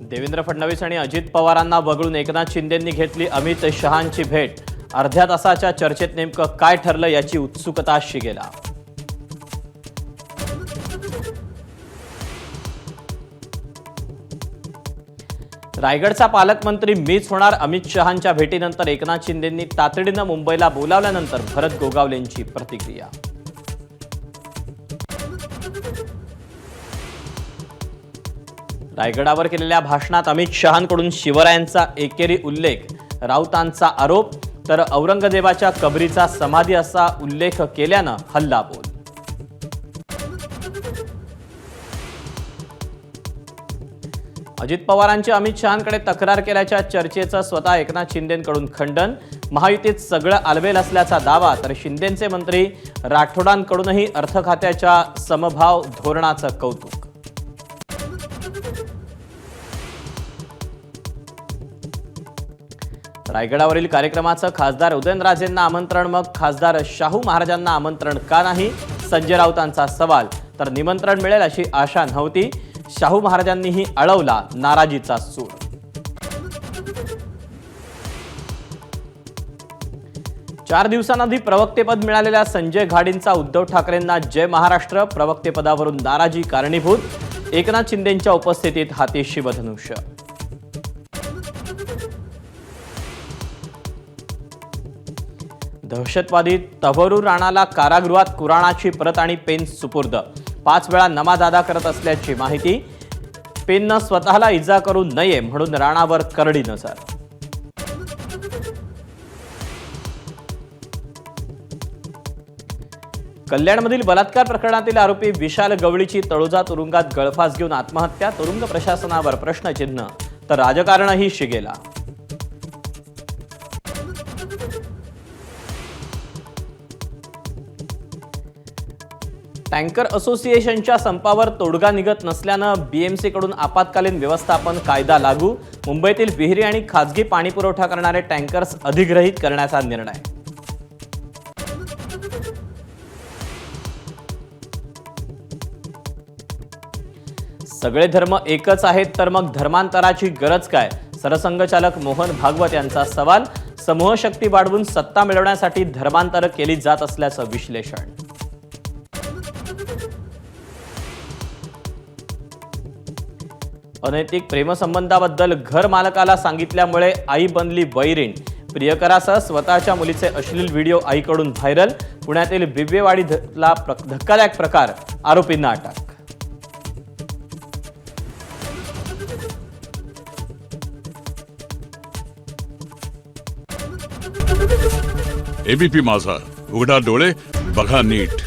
देवेंद्र फडणवीस आणि अजित पवारांना वगळून एकनाथ शिंदेंनी घेतली अमित शहांची भेट। अर्ध्या तासाच्या चर्चेत नेमकं काय ठरलं याची उत्सुकता शिगेला। रायगडचा पालकमंत्री मीच होणार। अमित शहांच्या भेटीनंतर एकनाथ शिंदेंनी तातडीनं मुंबईला बोलावल्यानंतर भरत गोगावलेंची प्रतिक्रिया। रायगडावर केलेल्या भाषणात अमित शहांकडून शिवरायांचा एकेरी उल्लेख, राऊतांचा आरोप, तर औरंगजेबाच्या कबरीचा समाधी असा उल्लेख केल्यानं हल्लाबोल। अजित पवारांची अमित शहांकडे तक्रार केल्याच्या चर्चेचं स्वतः एकनाथ शिंदेंकडून खंडन। महायुतीत सगळं आलबेल असल्याचा दावा, तर शिंदेंचे मंत्री राठोडांकडूनही अर्थ खात्याच्या समभाव धोरणाचं कौतुक। रायगडावरील कार्यक्रमाचं खासदार उदयनराजेंना आमंत्रण, मग खासदार शाहू महाराजांना आमंत्रण का नाही? संजय राऊतांचा सवाल। तर निमंत्रण मिळेल अशी आशा नव्हती, शाहू महाराजांनीही अळवला नाराजीचा सूर। चार दिवसांआधी प्रवक्तेपद मिळालेल्या संजय घाडींचा उद्धव ठाकरेंना जय महाराष्ट्र। प्रवक्तेपदावरून नाराजी कारणीभूत, एकनाथ शिंदेंच्या उपस्थितीत हाती शिवधनुष्य। दहशतवादी तबरू राणाला कारागृहात कुराणाची प्रत आणि पेन सुपूर्द। 5 वेळा नमाज अदा करत असल्याची माहिती। पेननं स्वतःला इजा करू नये म्हणून राणावर करडी नजर। कल्याणमधील बलात्कार प्रकरणातील आरोपी विशाल गवळीची तळोजा तुरुंगात गळफास घेऊन आत्महत्या। तुरुंग प्रशासनावर प्रश्नचिन्ह, तर राजकारणही शिगेला। टँकर असोसिएशनच्या संपावर तोडगा निघत नसल्यानं बीएमसीकडून आपत्कालीन व्यवस्थापन कायदा लागू। मुंबईतील विहिरी आणि खासगी पाणी पुरवठा करणारे टँकर्स अधिग्रहित करण्याचा निर्णय। सगळे धर्म एकच आहेत, तर मग धर्मांतराची गरज काय? सरसंघचालक मोहन भागवत यांचा सवाल। समूह शक्ती वाढवून सत्ता मिळवण्यासाठी धर्मांतर केली जात असल्याचं विश्लेषण। अनैतिक प्रेमसंबंधाबद्दल घर मालकाला सांगितल्यामुळे आई बनली वैरीण। प्रियकरासह स्वतःच्या मुलीचे अश्लील व्हिडिओ आईकडून व्हायरल। पुण्यातील बिबवेवाडीतला धक्कादायक प्रकार, आरोपींना अटक। एबीपी माझा, उघडा डोळे बघा नीट।